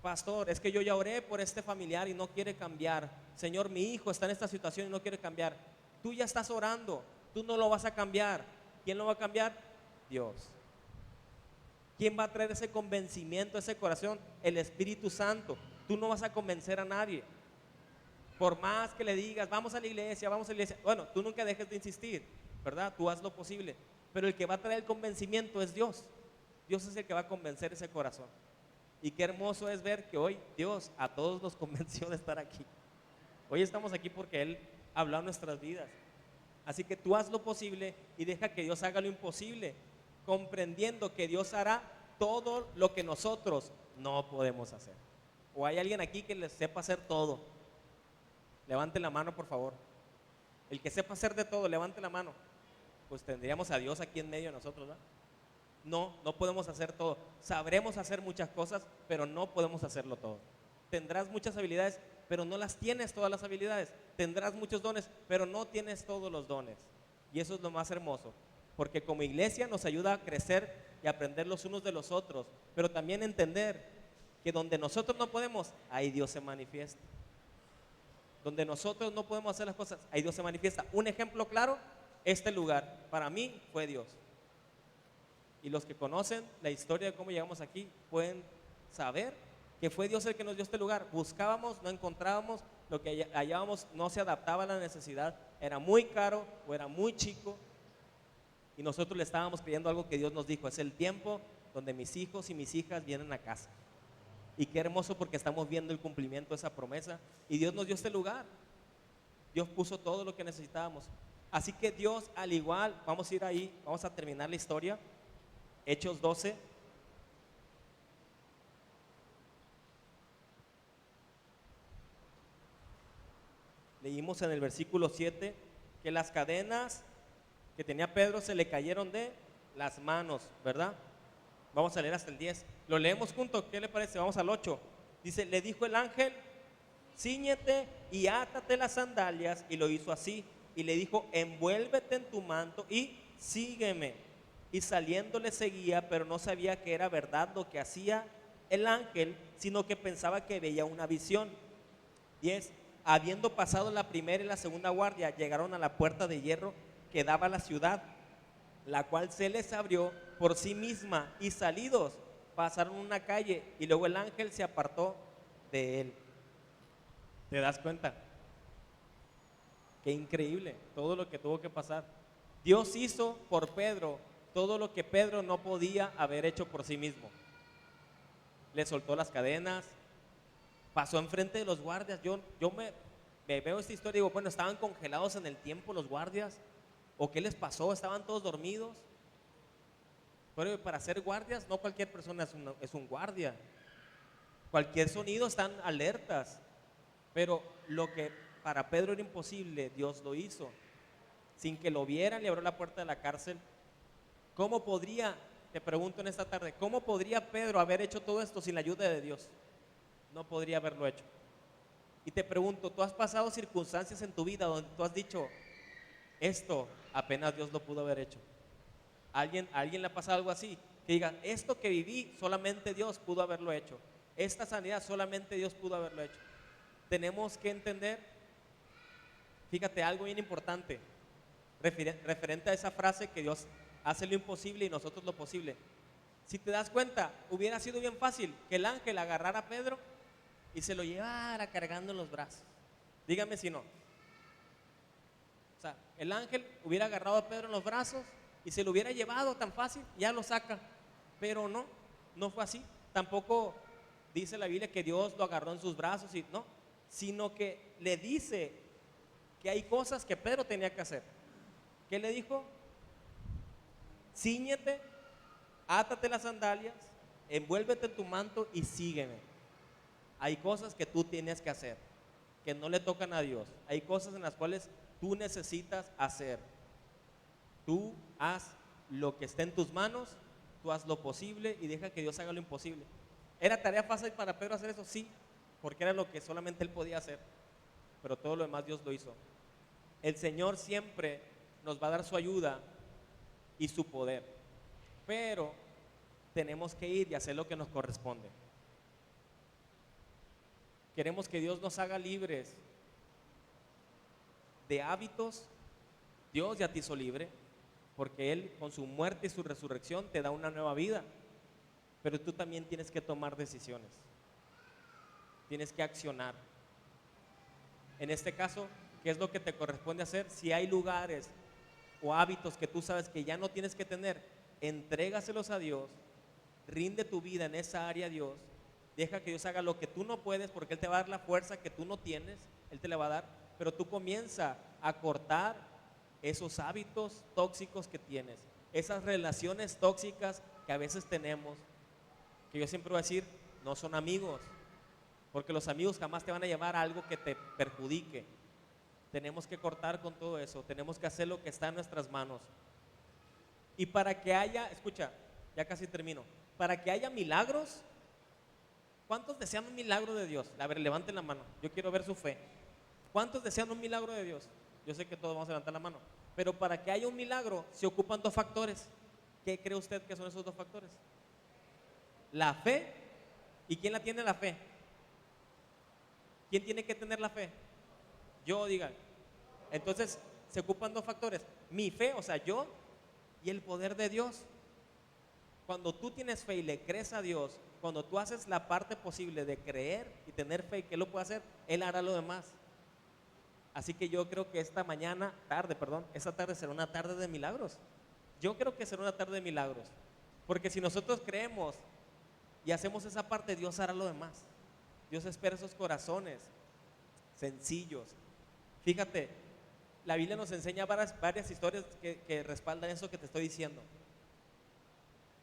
Pastor, es que yo ya oré por este familiar y no quiere cambiar. Señor, mi hijo está en esta situación y no quiere cambiar. Tú ya estás orando, tú no lo vas a cambiar. ¿Quién lo va a cambiar? Dios. ¿Quién va a traer ese convencimiento a ese corazón? El Espíritu Santo. Tú no vas a convencer a nadie. Por más que le digas, vamos a la iglesia, vamos a la iglesia. Bueno, tú nunca dejes de insistir, ¿verdad? Tú haz lo posible. Pero el que va a traer el convencimiento es Dios. Dios es el que va a convencer ese corazón. Y qué hermoso es ver que hoy Dios a todos nos convenció de estar aquí. Hoy estamos aquí porque Él habló a nuestras vidas. Así que tú haz lo posible y deja que Dios haga lo imposible, comprendiendo que Dios hará todo lo que nosotros no podemos hacer. ¿O hay alguien aquí que les sepa hacer todo? Levante la mano, por favor. El que sepa hacer de todo, levante la mano. Pues tendríamos a Dios aquí en medio de nosotros, ¿verdad? No, no podemos hacer todo. Sabremos hacer muchas cosas, pero no podemos hacerlo todo. Tendrás muchas habilidades, pero no las tienes todas las habilidades. Tendrás muchos dones, pero no tienes todos los dones. Y eso es lo más hermoso, porque como iglesia nos ayuda a crecer y aprender los unos de los otros, pero también entender que donde nosotros no podemos, ahí Dios se manifiesta. Donde nosotros no podemos hacer las cosas, ahí Dios se manifiesta. Un ejemplo claro, este lugar, para mí fue Dios. Y los que conocen la historia de cómo llegamos aquí pueden saber que fue Dios el que nos dio este lugar. Buscábamos, no encontrábamos, lo que hallábamos no se adaptaba a la necesidad, era muy caro o era muy chico. Y nosotros le estábamos pidiendo algo que Dios nos dijo: es el tiempo donde mis hijos y mis hijas vienen a casa. Y qué hermoso, porque estamos viendo el cumplimiento de esa promesa. Y Dios nos dio este lugar. Dios puso todo lo que necesitábamos. Así que Dios, al igual, vamos a ir ahí, vamos a terminar la historia. Hechos 12. Leímos en el versículo 7 que las cadenas que tenía Pedro se le cayeron de las manos, ¿verdad? Vamos a leer hasta el 10. Lo leemos juntos, ¿qué le parece? Vamos al 8. Dice, le dijo el ángel, cíñete y átate las sandalias, y lo hizo así. Y le dijo, envuélvete en tu manto y sígueme. Y saliendo le seguía, pero no sabía que era verdad lo que hacía el ángel, sino que pensaba que veía una visión. 10. Habiendo pasado la primera y la segunda guardia, llegaron a la puerta de hierro que daba a la ciudad, la cual se les abrió por sí misma, y salidos pasaron una calle, y luego el ángel se apartó de él. ¿Te das cuenta? Qué increíble todo lo que tuvo que pasar. Dios hizo por Pedro todo lo que Pedro no podía haber hecho por sí mismo. Le soltó las cadenas, pasó enfrente de los guardias. Yo me veo esta historia y digo, bueno, ¿estaban congelados en el tiempo los guardias? ¿O qué les pasó? ¿Estaban todos dormidos? Pero para ser guardias, no cualquier persona es un guardia. Cualquier sonido están alertas. Pero lo que para Pedro era imposible, Dios lo hizo. Sin que lo vieran, le abrió la puerta de la cárcel. ¿Cómo podría, te pregunto en esta tarde, cómo podría Pedro haber hecho todo esto sin la ayuda de Dios? No podría haberlo hecho. Y te pregunto, ¿tú has pasado circunstancias en tu vida donde tú has dicho, esto apenas Dios lo pudo haber hecho? ¿Alguien le ha pasado algo así? Que diga, esto que viví, solamente Dios pudo haberlo hecho. Esta sanidad, solamente Dios pudo haberlo hecho. Tenemos que entender, fíjate, algo bien importante, referente a esa frase que Dios hace lo imposible y nosotros lo posible. Si te das cuenta, hubiera sido bien fácil que el ángel agarrara a Pedro y se lo llevara cargando en los brazos. Dígame si no. O sea, el ángel hubiera agarrado a Pedro en los brazos y se lo hubiera llevado tan fácil, ya lo saca. Pero no, no fue así. Tampoco dice la Biblia que Dios lo agarró en sus brazos, y no, sino que le dice que hay cosas que Pedro tenía que hacer. ¿Qué le dijo? Cíñete, átate las sandalias, envuélvete en tu manto y sígueme. Hay cosas que tú tienes que hacer, que no le tocan a Dios. Hay cosas en las cuales tú necesitas hacer. Tú haz lo que esté en tus manos, tú haz lo posible y deja que Dios haga lo imposible. ¿Era tarea fácil para Pedro hacer eso? Sí, porque era lo que solamente él podía hacer, pero todo lo demás Dios lo hizo. El Señor siempre nos va a dar su ayuda y su poder, pero tenemos que ir y hacer lo que nos corresponde. Queremos que Dios nos haga libres de hábitos. Dios ya te hizo libre, porque Él con su muerte y su resurrección te da una nueva vida, pero tú también tienes que tomar decisiones, tienes que accionar. En este caso, ¿qué es lo que te corresponde hacer? Si hay lugares o hábitos que tú sabes que ya no tienes que tener, entrégaselos a Dios, rinde tu vida en esa área a Dios, deja que Dios haga lo que tú no puedes, porque Él te va a dar la fuerza que tú no tienes, Él te la va a dar, pero tú comienza a cortar esos hábitos tóxicos que tienes, esas relaciones tóxicas que a veces tenemos, que yo siempre voy a decir, no son amigos, porque los amigos jamás te van a llevar a algo que te perjudique. Tenemos que cortar con todo eso, tenemos que hacer lo que está en nuestras manos. Y para que haya, escucha, ya casi termino, para que haya milagros, ¿cuántos desean un milagro de Dios? A ver, levanten la mano, yo quiero ver su fe. ¿Cuántos desean un milagro de Dios? Yo sé que todos vamos a levantar la mano, pero para que haya un milagro se ocupan dos factores. ¿Qué cree usted que son esos dos factores? La fe. ¿Y quién la tiene la fe? ¿Quién tiene que tener la fe? Yo, digan. Entonces se ocupan dos factores, mi fe, o sea, yo, y el poder de Dios. Cuando tú tienes fe y le crees a Dios, cuando tú haces la parte posible de creer y tener fe que Él lo puede hacer, Él hará lo demás. Así que yo creo que esta tarde será una tarde de milagros. Yo creo que será una tarde de milagros, porque si nosotros creemos y hacemos esa parte, Dios hará lo demás. Dios espera esos corazones sencillos. Fíjate, la Biblia nos enseña varias historias que respaldan eso que te estoy diciendo.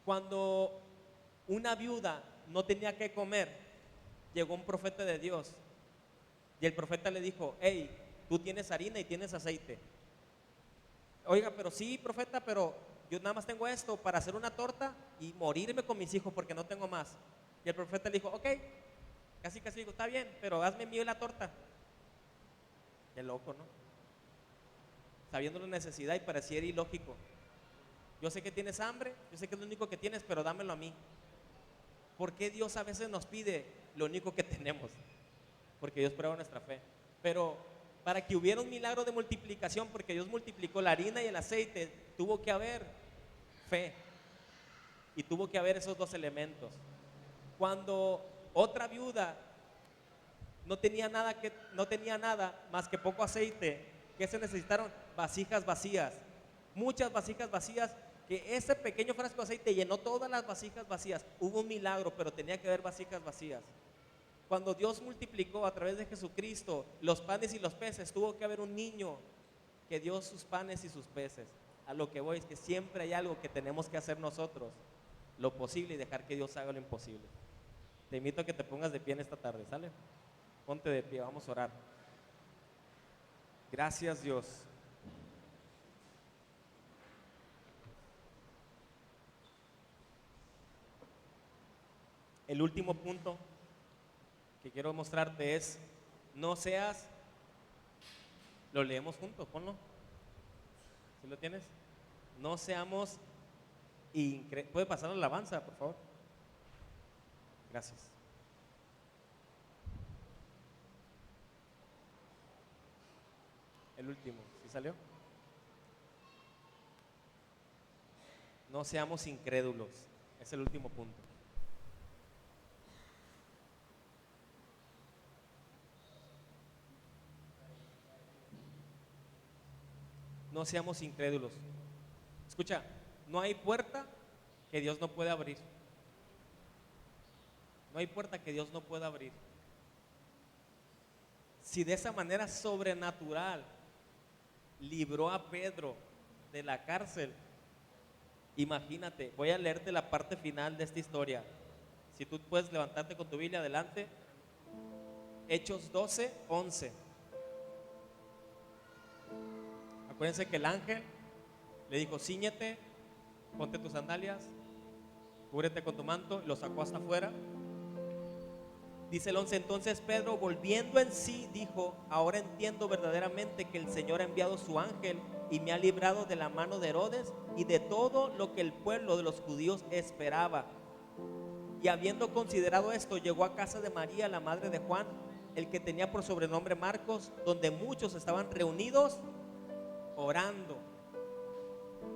Cuando una viuda no tenía que comer, llegó un profeta de Dios y el profeta le dijo, hey, tú tienes harina y tienes aceite. Oiga, pero sí, profeta, pero yo nada más tengo esto para hacer una torta y morirme con mis hijos porque no tengo más. Y el profeta le dijo, ok, casi dijo, está bien, pero hazme mío la torta. Qué loco, ¿no? Sabiendo la necesidad y pareciera ilógico. Yo sé que tienes hambre, yo sé que es lo único que tienes, pero dámelo a mí. ¿Por qué Dios a veces nos pide lo único que tenemos? Porque Dios prueba nuestra fe. Pero para que hubiera un milagro de multiplicación, porque Dios multiplicó la harina y el aceite, tuvo que haber fe. Y tuvo que haber esos dos elementos. Cuando otra viuda no tenía nada más que poco aceite, ¿qué se necesitaron? Vasijas vacías. Muchas vasijas vacías, que ese pequeño frasco de aceite llenó todas las vasijas vacías. Hubo un milagro, pero tenía que haber vasijas vacías. Cuando Dios multiplicó a través de Jesucristo los panes y los peces, tuvo que haber un niño que dio sus panes y sus peces. A lo que voy es que siempre hay algo que tenemos que hacer nosotros, lo posible, y dejar que Dios haga lo imposible. Te invito a que te pongas de pie en esta tarde, ¿sale? Ponte de pie, vamos a orar. Gracias, Dios. El último punto que quiero mostrarte es, no seas, lo leemos juntos, ponlo. ¿Sí lo tienes? No seamos ¿Puede pasar la alabanza, por favor? Gracias. El último, ¿sí salió? No seamos incrédulos, es el último punto. No seamos incrédulos. Escucha, no hay puerta que Dios no pueda abrir. No hay puerta que Dios no pueda abrir. Si de esa manera sobrenatural libró a Pedro de la cárcel, imagínate, voy a leerte la parte final de esta historia. Si tú puedes levantarte con tu Biblia, adelante. Hechos 12:11. Acuérdense que el ángel le dijo: cíñete, ponte tus sandalias, cúbrete con tu manto, y lo sacó hasta afuera. Dice el 11: entonces Pedro, volviendo en sí, dijo: ahora entiendo verdaderamente que el Señor ha enviado su ángel y me ha librado de la mano de Herodes y de todo lo que el pueblo de los judíos esperaba. Y habiendo considerado esto, llegó a casa de María, la madre de Juan, el que tenía por sobrenombre Marcos, donde muchos estaban reunidos orando.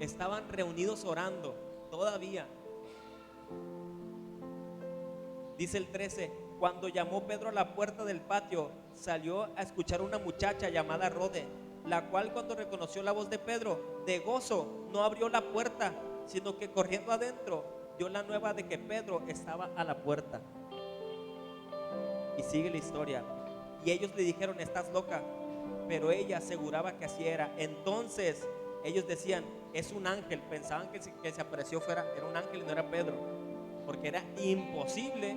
Estaban reunidos orando todavía. Dice el 13: cuando llamó Pedro a la puerta del patio, salió a escuchar una muchacha llamada Rode, la cual, cuando reconoció la voz de Pedro, de gozo no abrió la puerta, sino que corriendo adentro dio la nueva de que Pedro estaba a la puerta. Y sigue la historia. Y ellos le dijeron: estás loca. Pero ella aseguraba que así era. Entonces ellos decían: es un ángel. Pensaban que se apareció fuera, era un ángel y no era Pedro, porque era imposible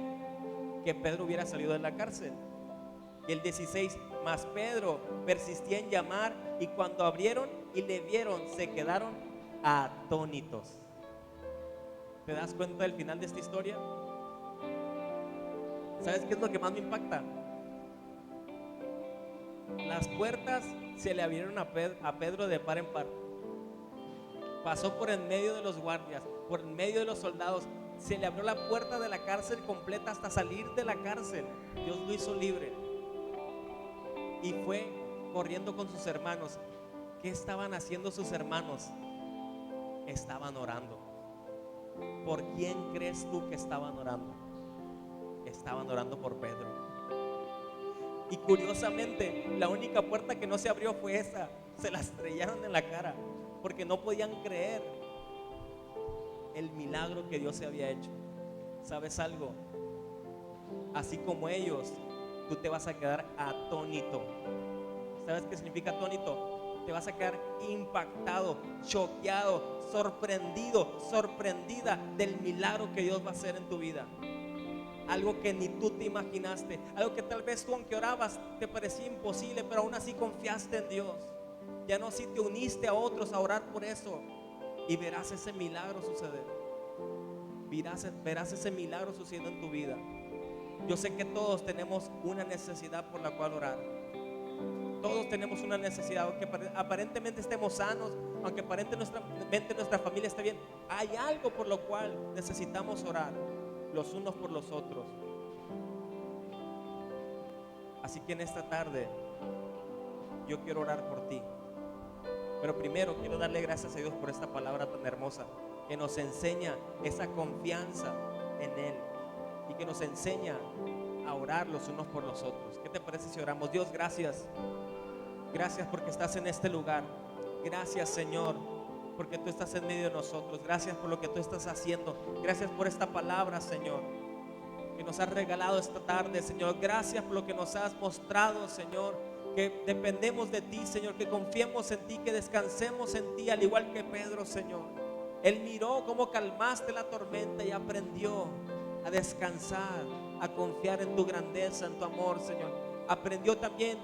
que Pedro hubiera salido de la cárcel. Y el 16: mas Pedro persistía en llamar, y cuando abrieron y le vieron, se quedaron atónitos. ¿Te das cuenta del final de esta historia? ¿Sabes qué es lo que más me impacta? Las puertas se le abrieron a Pedro de par en par. Pasó por en medio de los guardias, por en medio de los soldados. Se le abrió la puerta de la cárcel completa hasta salir de la cárcel. Dios lo hizo libre. Y fue corriendo con sus hermanos. ¿Qué estaban haciendo sus hermanos? Estaban orando. ¿Por quién crees tú que estaban orando? Estaban orando por Pedro. Y curiosamente, la única puerta que no se abrió fue esa. Se la estrellaron en la cara, porque no podían creer el milagro que Dios se había hecho. ¿Sabes algo? Así como ellos, tú te vas a quedar atónito. ¿Sabes qué significa atónito? Te vas a quedar impactado, choqueado, sorprendido, sorprendida del milagro que Dios va a hacer en tu vida. Algo que ni tú te imaginaste, algo que tal vez tú, aunque orabas, te parecía imposible, pero aún así confiaste en Dios. Ya no, si te uniste a otros a orar por eso, y verás ese milagro suceder. Verás ese milagro sucediendo en tu vida. Yo sé que todos tenemos una necesidad por la cual orar. Todos tenemos una necesidad, aunque aparentemente estemos sanos, aunque aparentemente nuestra familia esté bien, hay algo por lo cual necesitamos orar los unos por los otros. Así que en esta tarde yo quiero orar por ti. Pero primero quiero darle gracias a Dios por esta palabra tan hermosa, que nos enseña esa confianza en Él y que nos enseña a orar los unos por los otros. ¿Qué te parece si oramos? Dios, gracias. Gracias porque estás en este lugar. Gracias, Señor, porque tú estás en medio de nosotros. Gracias por lo que tú estás haciendo. Gracias por esta palabra, Señor, que nos has regalado esta tarde, Señor. Gracias por lo que nos has mostrado, Señor, que dependemos de ti, Señor, que confiemos en ti, que descansemos en ti, al igual que Pedro, Señor. Él miró cómo calmaste la tormenta y aprendió a descansar, a confiar en tu grandeza, en tu amor, Señor. Aprendió también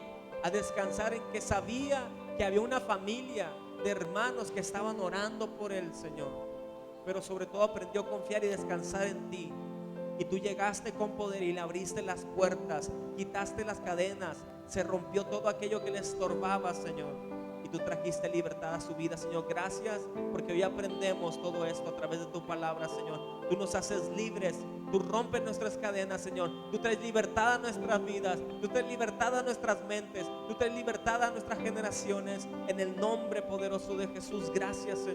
a descansar en que sabía que había una familia de hermanos que estaban orando por él, Señor. Pero sobre todo aprendió a confiar y descansar en ti. Y tú llegaste con poder y le abriste las puertas, quitaste las cadenas, se rompió todo aquello que le estorbaba, Señor, y tú trajiste libertad a su vida, Señor. Gracias porque hoy aprendemos todo esto a través de tu palabra, Señor. Tú nos haces libres, tú rompes nuestras cadenas, Señor. Tú traes libertad a nuestras vidas, tú traes libertad a nuestras mentes, tú traes libertad a nuestras generaciones. En el nombre poderoso de Jesús, gracias, Señor.